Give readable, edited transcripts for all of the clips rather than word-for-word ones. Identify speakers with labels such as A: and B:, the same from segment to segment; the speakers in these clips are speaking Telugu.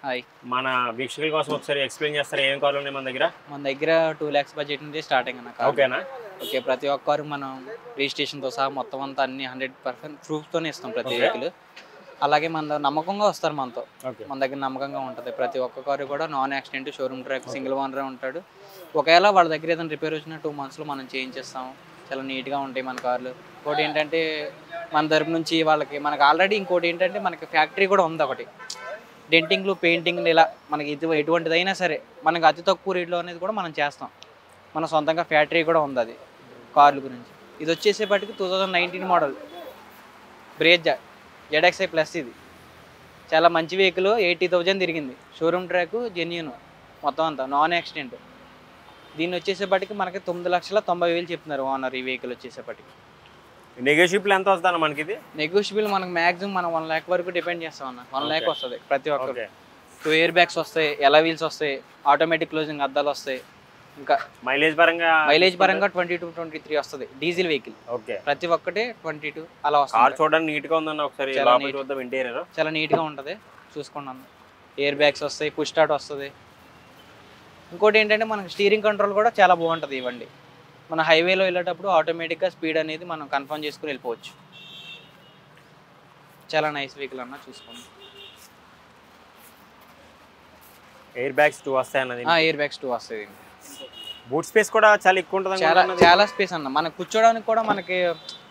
A: హాయ్.
B: మన వీక్షకుల కోసం ఒకసారి ఎక్స్ప్లెయిన్ చేస్తారా ఏం కార్లు ఉన్నాయి మన దగ్గర?
A: మన దగ్గర 2 lakhs బడ్జెట్ నుండి స్టార్టింగ్ అన్న కార్.
B: ఓకేనా?
A: ఓకే, ప్రతి ఒక్క కారు మనం రిజిస్ట్రేషన్తో సహా మొత్తం అంతా అన్ని 100% ప్రూఫ్తోనే ఇస్తాం ప్రతి వెహికల్. అలాగే మన నమ్మకంగా వస్తారు మనతో. మన దగ్గర నమ్మకంగా ఉంటుంది. ప్రతి ఒక్క కారు కూడా non accident, showroom track, single ఓనరే ఉంటాడు. ఒకవేళ వాళ్ళ దగ్గర ఏదైనా రిపేర్ వచ్చినా 2 monthsలో మనం చేయించేస్తాం. చాలా నీట్గా ఉంటాయి మన కార్లు. ఇంకోటి ఏంటంటే మన తరపు నుంచి వాళ్ళకి మనకు ఆల్రెడీ ఇంకోటి ఏంటంటే మనకి ఫ్యాక్టరీ కూడా ఉంది ఒకటి. డెంటింగ్లు, పెయింటింగ్లు ఇలా మనకి ఎటువంటిదైనా సరే మనకి అతి తక్కువ రేట్లో అనేది కూడా మనం చేస్తాం. మన సొంతంగా ఫ్యాక్టరీ కూడా ఉంది అది కార్ల గురించి. ఇది వచ్చేసేపటికి 2019 మోడల్ బ్రేజా ZXi ప్లస్. ఇది చాలా మంచి వెహికల్. 80,000 తిరిగింది. షోరూమ్ ట్రాక్, జెన్యూన్ మొత్తం అంతా నాన్ యాక్సిడెంట్. దీన్ని వచ్చేసేపటికి మనకి 9,90,000 చెప్తున్నారు ఓనర్. ఈ వెహికల్ వచ్చేసేపటికి
B: నెగోషియబుల్ ఎంత వస్తుంది మనకి? ఇది
A: నెగోషియబుల్ మనకు మ్యాక్సిమం మనం 1 lakh వరకు డిపెండ్ చేస్తాం అన్న. 1 lakh వస్తుంది ప్రతి ఒక్కరు. 2 air bags వస్తాయి, ఎలా వీల్స్ వస్తాయి, ఆటోమేటిక్ క్లోజింగ్ అద్దాలు వస్తాయి. ఇంకా
B: మైలేజ్ పరంగా
A: 22-23 వస్తుంది డీజిల్ వెహికల్.
B: ఓకే,
A: ప్రతి ఒక్కటి 22 అలా వస్తుంది.
B: కార్ చూడడానికి నీట్ గా ఉందన్న. ఒకసారి చూద్దాం ఇంటీరియర్.
A: చాలా నీట్ గా ఉంటుంది, చూసుకున్నాను. ఎయిర్ బ్యాగ్స్ వస్తాయి, పుష్ స్టార్ట్ వస్తుంది. ఇంకోటి ఏంటంటే మనకి స్టీరింగ్ కంట్రోల్ కూడా చాలా బాగుంటుంది ఈ బండి. మన హైవేలో వెళ్ళేటప్పుడు ఆటోమేటిక్గా స్పీడ్ అనేది మనం కన్ఫర్మ్ చేసుకుని వెళ్ళిపోవచ్చు. చాలా నైస్ వెహికల్ అన్న, చూసుకోండి.
B: ఎయిర్ బ్యాగ్స్ 2 వస్తాయి అన్నది.
A: ఎయిర్ బ్యాగ్స్ 2 వస్తాయి.
B: బూట్ స్పేస్ కూడా చాలా ఎక్కువ ఉంటుంది.
A: చాలా స్పేస్ అన్న. మనకు కూర్చోడానికి కూడా మనకి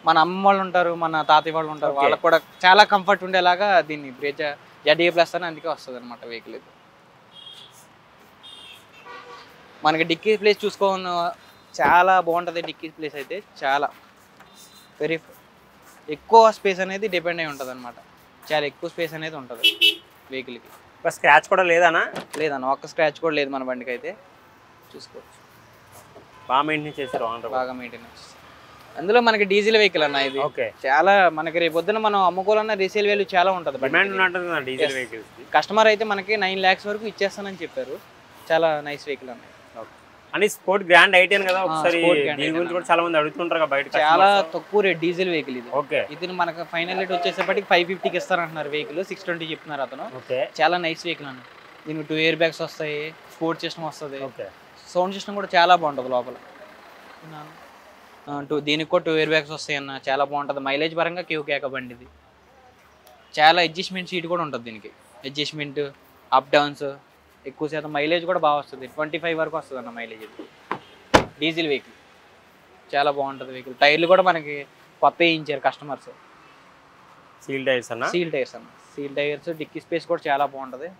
A: మన అమ్మ వాళ్ళు ఉంటారు, మన తాతయ్య వాళ్ళు ఉంటారు, వాళ్ళకి కూడా చాలా కంఫర్ట్ ఉండేలాగా దీన్ని బ్రేజా ZXi ప్లస్ అని అందుకే వస్తుంది అనమాట వెహికల్. ఇది మనకి డిక్కీ ప్లేస్ చూసుకోవాలి, చాలా బాగుంటుంది. డిక్కీ ప్లేస్ అయితే చాలా వెరీ ఎక్కువ స్పేస్ అనేది డిపెండ్ అయి ఉంటుంది అనమాట. చాలా ఎక్కువ స్పేస్ అనేది ఉంటుంది వెహికల్కి.
B: స్క్రాచ్ కూడా లేదన్నా?
A: లేదన్న, ఒక్క స్క్రాచ్ కూడా లేదు మన బండికి అయితే. చూసుకోవచ్చు,
B: బాగా మెయింటైన్ చేశారు.
A: బాగా మెయింటెనెన్స్. అందులో మనకి డీజిల్ వెహికల్ అన్న ఇది. చాలా మనకి రేపు పొద్దున మనం అమ్ముకోవాలన్న రీసేల్ వాల్యూ చాలా ఉంటుంది. కస్టమర్ అయితే మనకి 9 lakhs వరకు ఇచ్చేస్తానని చెప్పారు. చాలా నైస్ వెహికల్ అన్న.
B: అని స్పోర్ట్ గ్రాండ్ ఐటెన్ కదా. ఒకసారి దీని గురించి కూడా చాలా మంది అడుగుతుంటారు బయట.
A: చాలా తక్కువ రేట్ డీజిల్ వెహికల్ ఇది.
B: ఓకే,
A: ఇది మనకు ఫైనల్ రేట్ వచ్చేసేపటికి 550కి ఇస్తారంటున్నారు వెహికల్. 620 చెప్తున్నారు అతను. చాలా నైస్ వెహికల్ అన్న. దీనికి 2 air bags వస్తాయి, స్పోర్ట్ సిస్టమ్ వస్తుంది, సౌండ్ సిస్టమ్ కూడా చాలా బాగుంటుంది లోపల. దీనికి కూడా 2 air bags వస్తాయి అన్న. చాలా బాగుంటుంది. మైలేజ్ పరంగా కేక బండి ఇది. చాలా అడ్జస్ట్మెంట్ సీట్ కూడా ఉంటుంది దీనికి. అడ్జస్ట్మెంట్, అప్ డౌన్స్ ఎక్కువ శాతం. మైలేజ్ కూడా బాగా వస్తుంది, 25 వరకు వస్తుంది అన్న మైలేజ్. ఇది డీజిల్ వెహికల్ చాలా బాగుంటుంది వెహికల్. టైర్లు కూడా మనకి కొత్త వేయించారు కస్టమర్స్.
B: సీల్ టైర్స్ అన్న.
A: సీల్ టైర్స్, డిక్కీ స్పేస్ కూడా చాలా బాగుంటుంది.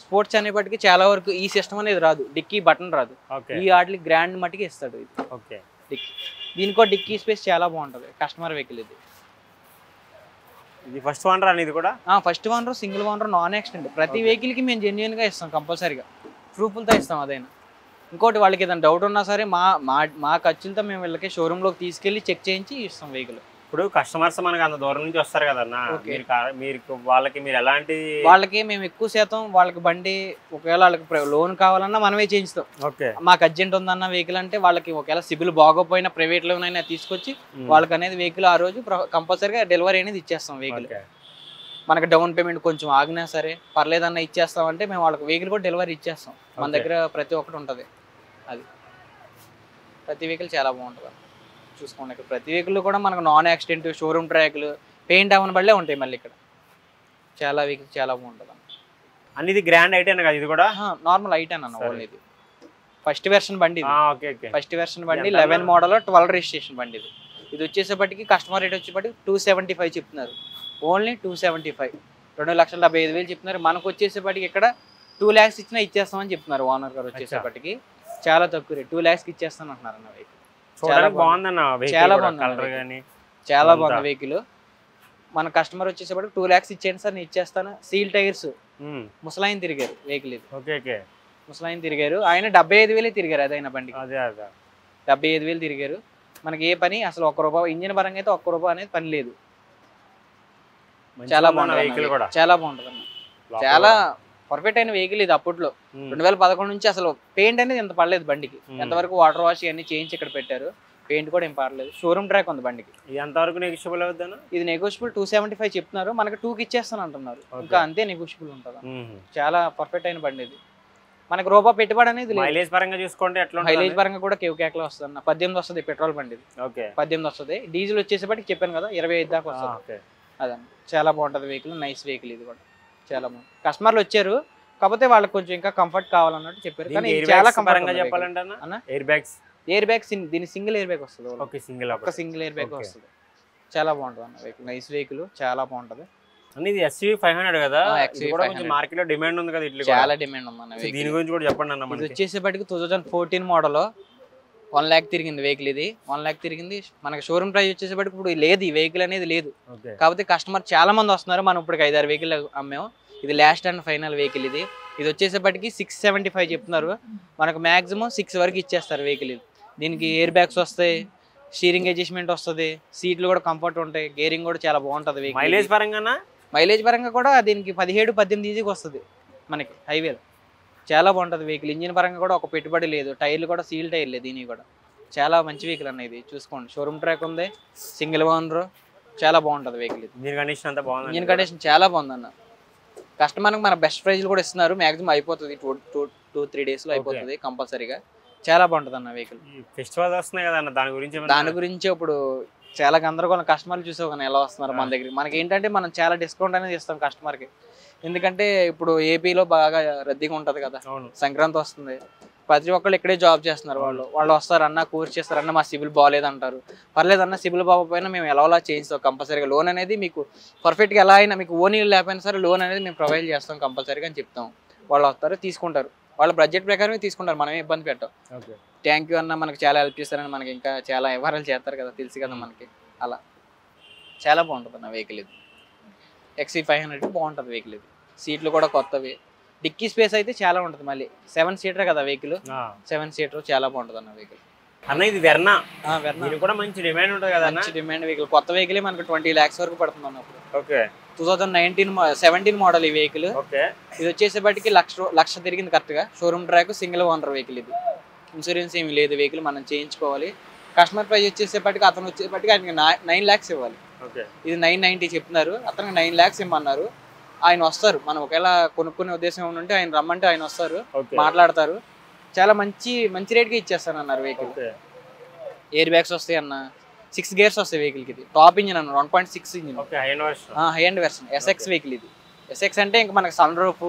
A: స్పోర్ట్స్ అనేప్పటికీ చాలా వరకు ఈ సిస్టమ్ అనేది రాదు, డిక్కీ బటన్ రాదు. ఈ వాటికి గ్రాండ్ మట్టికి ఇస్తాడు ఇది.
B: ఓకే,
A: డిక్కీ దీనికో డిక్కీ స్పేస్ చాలా బాగుంటుంది. కస్టమర్ వెహికల్ ఇది.
B: ఇది ఫస్ట్ ఓనర్ అని. ఇది కూడా
A: first owner, single owner, non accident. ప్రతి వెహికల్కి మేము జెన్యున్గా ఇస్తాం, కంపల్సరీగా ప్రూఫ్లతో ఇస్తాం. అదైనా ఇంకోటి వాళ్ళకి ఏదైనా డౌట్ ఉన్నా సరే మా ఖర్చులతో మేము వీళ్ళకి షోరూంలోకి తీసుకెళ్ళి చెక్ చేయించి ఇస్తాం వెహికల్.
B: ఇప్పుడు కస్టమర్స్ మనకి అంత దూరం నుంచి వస్తారు కదన్నా, వాళ్ళకి మీరు ఎలాంటి?
A: వాళ్ళకి మేము ఎక్కువ శాతం వాళ్ళకి బండి ఒకవేళ వాళ్ళకి లోన్ కావాలన్నా మనమే చేయిస్తాం. మాకు అర్జెంట్ ఉందన్న వెహికల్ అంటే వాళ్ళకి ఒకవేళ సిబిల్ బాగోపోయినా ప్రైవేట్ లోన్ అయినా తీసుకొచ్చి వాళ్ళకి అనేది వెహికల్ ఆ రోజు కంపల్సరీగా డెలివరీ అనేది ఇచ్చేస్తాం వెహికల్. మనకి డౌన్ పేమెంట్ కొంచెం ఆగినా సరే పర్లేదన్న ఇచ్చేస్తామంటే మేము వాళ్ళకి వెహికల్ కూడా డెలివరీ ఇచ్చేస్తాం. మన దగ్గర ప్రతి ఒక్కటి ఉంటుంది. అది ప్రతి వెహికల్ చాలా బాగుంటుంది చూసుకోండి. ఇక్కడ ప్రతి వెహికల్ కూడా మనకు నాన్ యాక్సిడెంట్, షోరూమ్ ట్రాక్లు, పెయింట్ అవన్నీ బళ్ళే ఉంటాయి. మళ్ళీ ఇక్కడ చాలా వెహికల్ చాలా బాగుంటుంది
B: అన్న. ఇది గ్రాండ్ ఐటెన్ కదా? ఇది కూడా
A: నార్మల్ ఐటెన్ అన్న. ఓన్లీ ఇది ఫస్ట్ వెర్షన్ బండి. ఫస్ట్ వెర్షన్ బండి 11 మోడల్ 12 రిజిస్ట్రేషన్ బండి. ఇది వచ్చేసేపటికి కస్టమర్ రేట్ వచ్చేప్పటికి 275 చెప్తున్నారు. ఓన్లీ 275, 2,75,000 చెప్తున్నారు. మనకు వచ్చేసేపటికి ఇక్కడ 2 lakhs ఇచ్చినా ఇచ్చేస్తామని చెప్తున్నారు ఓనర్ గారు. వచ్చేసేపటికి చాలా తక్కువ రేట్, 2 lakhs ఇచ్చేస్తాను అంటున్నారు అన్న వెహికల్. చాలా బాగుంది, చాలా బాగుంది వెహికల్. మన కస్టమర్ వచ్చేసేపటికి 2 lakhs ఇచ్చేయండి సార్ నేను ఇచ్చేస్తాను. సీల్ టైర్స్, ముసలాయిన్ తిరిగారు వెహికల్ ఇది. ముసలాయిన్ తిరిగారు ఆయన 75,000 తిరిగారు. అదైనా బండికి 75,000 తిరిగారు. మనకి ఏ పని అసలు ₹1 ఇంజిన్ పరంగా అయితే ₹1 అనేది పని లేదు. చాలా బాగుంటుంది, చాలా బాగుంటుంది అన్న. చాలా పర్ఫెక్ట్ అయిన వెహికల్ ఇది. అప్పట్లో 2011 నుంచి అసలు పెయింట్ అనేది ఎంత పడలేదు బండికి. ఎంతవరకు వాటర్ వాష్ ఇవన్నీ చేయించి ఇక్కడ పెట్టారు. పెయింట్ కూడా ఏం పారలేదు. షోరూమ్ ట్రాక్ ఉంది బండికి.
B: ఇది ఎంతవరకు నెగోషియబుల్ అవుతుందన్న?
A: ఇది నెగోషియబుల్ 275 చెప్తున్నారు, మనకి 2కి ఇచ్చేస్తాను అంటున్నారు. ఇంకా అంతే నెగోషియబుల్ ఉంటుంది. చాలా పర్ఫెక్ట్ అయిన బండి ఇది. మనకి రూపాయి పెట్టుబడి అనేది
B: మైలేజ్ పరంగా చూసుకుంటే ఎట్లా?
A: మైలేజ్ పరంగా కూడా కేవకేకలో వస్తుంది అన్న. 18 వస్తుంది పెట్రోల్ బండి ఇది. 18 వస్తుంది. డీజిల్ వచ్చేసేపటికి చెప్పాను కదా 25 దాకా వస్తుంది. అదన్న చాలా బాగుంటుంది వెహికల్, నైస్ వెహికల్ ఇది కూడా. చాలా బాగుంది. కస్టమర్లు వచ్చారు, కాకపోతే వాళ్ళకి కొంచెం ఇంకా కంఫర్ట్ కావాలన్నట్టు చెప్పారు. కానీ చాలా కంఫర్ట్
B: చెప్పాలంటే అన్న ఎయిర్ బ్యాగ్స్
A: దీని సింగిల్ ఎయిర్ బ్యాగ్ వస్తుంది.
B: ఓకే, సింగిల్
A: ఎయిర్ బ్యాగ్ వస్తుంది. చాలా బాగుంటుంది అన్న వెహికల్, నైస్ వెహికల్, చాలా బాగుంటుంది.
B: ఇది SUV 500 కదా, మార్కెట్ లో డిమాండ్ ఉంది కదా, ఇట్లా
A: చాలా డిమాండ్ ఉంది అన్న.
B: దీని గురించి కూడా చెప్పండి అన్న.
A: ఇది వచ్చేసేపటికి 2014 మోడల్, 1 lakh తిరిగింది వెహికల్. ఇది 1 lakh తిరిగింది. మనకి షోరూమ్ ప్రైస్ వచ్చేసేపటికి ఇప్పుడు లేదు, ఈ వెహికల్ అనేది లేదు. కాకపోతే కస్టమర్ చాలా మంది వస్తున్నారు. మనం ఇప్పుడు 5-6 వెహికల్ అమ్మాము. ఇది లాస్ట్ అండ్ ఫైనల్ వెహికల్. ఇది వచ్చేసేపటికి 675 చెప్తున్నారు. మనకు మాక్సిమం 6 వరకు ఇచ్చేస్తారు వెహికల్. దీనికి ఎయిర్ బ్యాగ్స్ వస్తాయి, స్టీరింగ్ అడ్జస్ట్మెంట్ వస్తుంది, సీట్లు కూడా కంఫర్ట్ ఉంటాయి, గేరింగ్ కూడా చాలా బాగుంటుంది. మైలేజ్ పరంగా కూడా దీనికి 17-18 ఈజీగా వస్తుంది మనకి హైవేలో. చాలా బాగుంటుంది వెహికల్. ఇంజిన్ పరంగా కూడా ఒక పెట్టుబడి లేదు, టైర్లు కూడా సీల్ టైర్లే దీనికి కూడా. చాలా మంచి వెహికల్ అన్న ఇది. చూసుకోండి, షోరూమ్ ట్రాక్ ఉంది, సింగిల్ ఓనర్, చాలా బాగుంటుంది వెహికల్.
B: ఇంజిన్ కండిషన్ అంతా బాగుంది.
A: ఇంజిన్ కండిషన్ చాలా బాగుంది అన్న. కస్టమర్కి మన బెస్ట్ ప్రైజ్లు కూడా ఇస్తున్నారు. మాక్సిమం అయిపోతుంది 2-3 డేస్లో అయిపోతుంది కంపల్సరీగా. చాలా బాగుంటుంది అన్న వెహికల్.
B: ఫెస్టివల్ వస్తున్నాయి కదా అన్న, దాని గురించి
A: ఇప్పుడు చాలా గందరగోళం. కస్టమర్లు చూసావు కానీ ఎలా వస్తున్నారు మన దగ్గరికి. మనకి ఏంటంటే మనం చాలా డిస్కౌంట్ అనేది ఇస్తాం కస్టమర్కి. ఎందుకంటే ఇప్పుడు ఏపీలో బాగా రద్దీగా ఉంటుంది కదా, సంక్రాంతి వస్తుంది, ప్రతి ఒక్కళ్ళు ఇక్కడే జాబ్ చేస్తున్నారు. వాళ్ళు వస్తారు అన్న, కోర్స్ చేస్తారు అన్న, మా సిబిల్ బాగాలేదు అంటారు. పర్లేదన్న, సిబిల్ బాగోపోయినా మేము ఎలా చేయిస్తాం కంపల్సరీగా. లోన్ అనేది మీకు పర్ఫెక్ట్గా ఎలా అయినా, మీకు ఓన్ ఇల్లు లేకపోయినా సరే లోన్ అనేది మేము ప్రొవైడ్ చేస్తాం కంపల్సరీగా అని చెప్తాం. వాళ్ళు వస్తారు, తీసుకుంటారు, వాళ్ళ బడ్జెట్ ప్రకారమే తీసుకుంటారు, మనమే ఇబ్బంది పెట్టాం. థ్యాంక్ యూ అన్న, మనకి చాలా హెల్ప్ చేస్తారని, మనకి ఇంకా చాలా వ్యవహారాలు చేస్తారు కదా, తెలుసు కదా మనకి. అలా చాలా బాగుంటుంది అన్న వెహికల్ ఇది. XC500 బాగుంటుంది వెహికల్ ఇది. సీట్లు కూడా కొత్తవి. డిక్కీ స్పేస్ అయితే చాలా ఉంటుంది. మళ్ళీ 7 సీటర్ కదా వెహికల్, 7 సీటర్ చాలా బాగుంటుంది అన్న వెహికల్.
B: అన్న ఇది వెర్నా కూడా మంచి డిమాండ్ ఉంటుంది కదా,
A: మంచి డిమాండ్ వెహికల్. కొత్త వెహికల్ మనకి 20 lakhs వరకు పడుతుంది అన్నప్పుడు.
B: ఓకే,
A: 2017 మోడల్ ఈ వెహికల్. ఇది వచ్చేసేపటికి లక్ష తిరిగింది కరెక్ట్ గా. Showroom track, single owner vehicle ఇది. ఇన్సూరెన్స్ ఏమి లేదు వెహికల్, మనం చేయించుకోవాలి. కస్టమర్ ప్రైస్ వచ్చేసేపటికి అతను వచ్చేపటికి ఆయనకి 9 lakhs ఇవ్వాలి. ఇది 990 చెప్తున్నారు, అతనికి 9 lakhs ఇమ్మన్నారు. ఆయన వస్తారు, మనం ఒకవేళ కొనుక్కునే ఉద్దేశం ఉంటే ఆయన రమ్మంటే ఆయన వస్తారు, మాట్లాడతారు. చాలా మంచి రేట్కి ఇచ్చేస్తాను అన్నారు వెహికల్. ఎయిర్ బ్యాగ్స్ వస్తాయి అన్న, 6 gears వస్తాయి వెహికల్కి. ఇది టాప్ ఇంజిన్ అన్న, 1.6 engine, high and version. SX vehicle ఇది. SX అంటే ఇంకా మనకి సన్ రూఫ్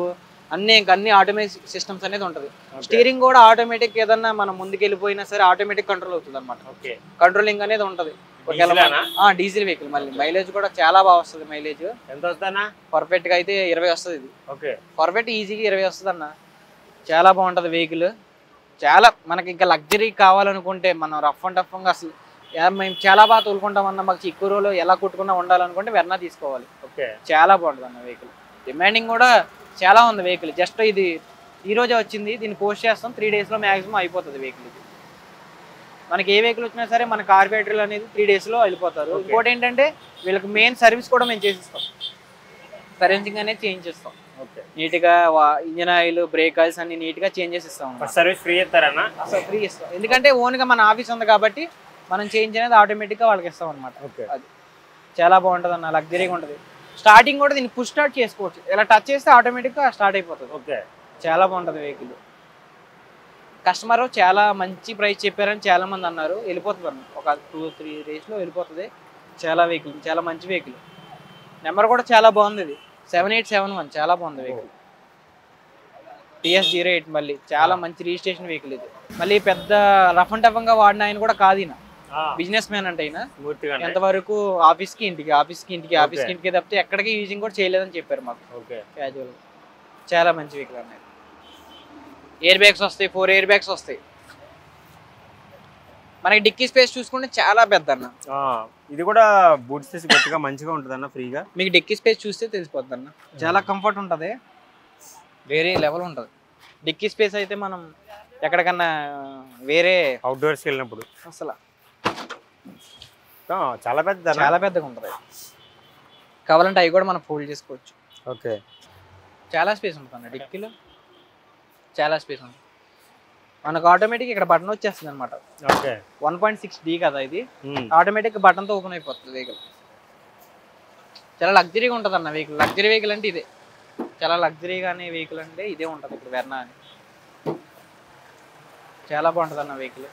A: అన్ని ఆటోమేటిక్ సిస్టమ్స్ అనేది ఉంటుంది. స్టీరింగ్ కూడా ఆటోమేటిక్, ఏదన్నా మనం ముందుకు వెళ్ళిపోయినా సరే ఆటోమేటిక్ కంట్రోల్ అవుతుంది అనమాట. కంట్రోలింగ్ అనేది ఉంటుంది. Diesel vehicle. మళ్ళీ మైలేజ్ కూడా చాలా బాగా వస్తుంది. మైలేజ్
B: ఎంత వస్తుందన్నా?
A: పర్ఫెక్ట్ గా అయితే 20 వస్తుంది ఇది. పర్ఫెక్ట్ ఈజీగా 20 వస్తుంది అన్న. చాలా బాగుంటుంది వెహికల్. చాలా మనకి ఇంకా లగ్జరీ కావాలనుకుంటే, మనం రఫ్ అండ్ టఫ్ గా అసలు మేము చాలా బాగా తోలుకుంటాం అన్న, మాకు చిక్కు రోజులో ఎలా కుట్టుకున్నా ఉండాలనుకుంటే వెర్నా తీసుకోవాలి. చాలా బాగుంటుంది అన్న వెహికల్. డిమాండింగ్ కూడా చాలా ఉంది వెహికల్. జస్ట్ ఇది ఈ రోజే వచ్చింది, దీన్ని పోస్ట్ చేస్తాం, 3 daysలో మ్యాక్సిమం అయిపోతుంది వెహికల్. ఇది మనకి ఏ వెహికల్ వచ్చినా సరే మన కార్పొరేటర్లు అనేది 3 daysలో వెళ్ళిపోతారు. ఇంకోటి ఏంటంటే వీళ్ళకి మెయిన్ సర్వీస్ కూడా మేము చేసిస్తాం, సర్వీసింగ్ అనేది చేయించేస్తాం నీట్గా. ఇంజిన్ ఆయిల్, బ్రేక్ ఆయిల్స్ అన్ని నీట్గా చేంజ్ చేసి ఇస్తాం.
B: సర్వీస్ ఫ్రీ ఇస్తారన్నా?
A: అసలు ఫ్రీ ఇస్తాం, ఎందుకంటే ఓన్గా మన ఆఫీస్ ఉంది కాబట్టి మనం చేంజ్ అనేది ఆటోమేటిక్గా వాళ్ళకి ఇస్తాం అనమాట. అది చాలా బాగుంటుంది అన్న, లగ్జరీగా ఉంటుంది. స్టార్టింగ్ కూడా దీన్ని పుష్ స్టార్ట్ చేసుకోవచ్చు, ఇలా టచ్ చేస్తే ఆటోమేటిక్గా స్టార్ట్ అయిపోతుంది. చాలా బాగుంటుంది వెహికల్. కస్టమర్ చాలా మంచి ప్రైస్ చెప్పారని చాలా మంది అన్నారు. వెళ్ళిపోతుంది అన్న, ఒక 2-3 daysలో వెళ్ళిపోతుంది. చాలా వెహికల్, చాలా మంచి వెహికల్. నెంబర్ కూడా చాలా బాగుంది. ఇది 7871, చాలా బాగుంది వెహికల్. TS08 మళ్ళీ చాలా మంచి రిజిస్ట్రేషన్ వెహికల్ ఇది. మళ్ళీ పెద్ద రఫ్ అండ్ టఫ్గా వాడిన ఆయన కూడా కాదు, ఈయన బిజినెస్ మ్యాన్ అంటే ఆయన. ఎంతవరకు ఆఫీస్కి ఇంటికి తప్పితే ఎక్కడికి యూజింగ్ కూడా చేయలేదని చెప్పారు మాకు క్యాజువల్. చాలా మంచి వెహికల్ అన్నది. ఎయిర్ బ్యాగ్స్ వస్తాయి, 4 ఎయిర్ బ్యాగ్స్ వస్తాయి. మనకి డిక్కీ స్పేస్ చూసుకుంటే చాలా పెద్ద అన్న.
B: ఇది కూడా బూట్ స్పేస్ గట్టిగా మంచిగా ఉంటుంది అన్న, ఫ్రీగా.
A: మీకు డిక్కీ స్పేస్ చూస్తే తెలిసిపోద్ది అన్న, చాలా కంఫర్ట్ ఉంటుంది, వేరే లెవెల్ ఉంటుంది. డిక్కీ స్పేస్ అయితే మనం ఎక్కడికన్నా వేరే
B: అవుట్డోర్స్కి వెళ్ళినప్పుడు
A: అసలు
B: చాలా
A: పెద్దగా ఉంటుంది. కావాలంటే అవి కూడా మనం ఫోల్డ్ చేసుకోవచ్చు.
B: ఓకే,
A: చాలా స్పేస్ ఉంటుంది అన్న డిక్కీలో, చాలా స్పేస్ ఉంది. మనకు ఆటోమేటిక్ ఇక్కడ బటన్ వచ్చేస్తుంది అనమాట.
B: ఓకే
A: 1.6D కదా ఇది, ఆటోమేటిక్ బటన్తో ఓపెన్ అయిపోతుంది వెహికల్. చాలా లగ్జరీగా ఉంటుంది అన్న వెహికల్. లగ్జరీ వెహికల్ అంటే ఇదే, చాలా లగ్జరీగానే వెహికల్ అంటే ఇదే ఉంటుంది. ఇప్పుడు వెర్నా అని చాలా బాగుంటుంది అన్న వెహికల్.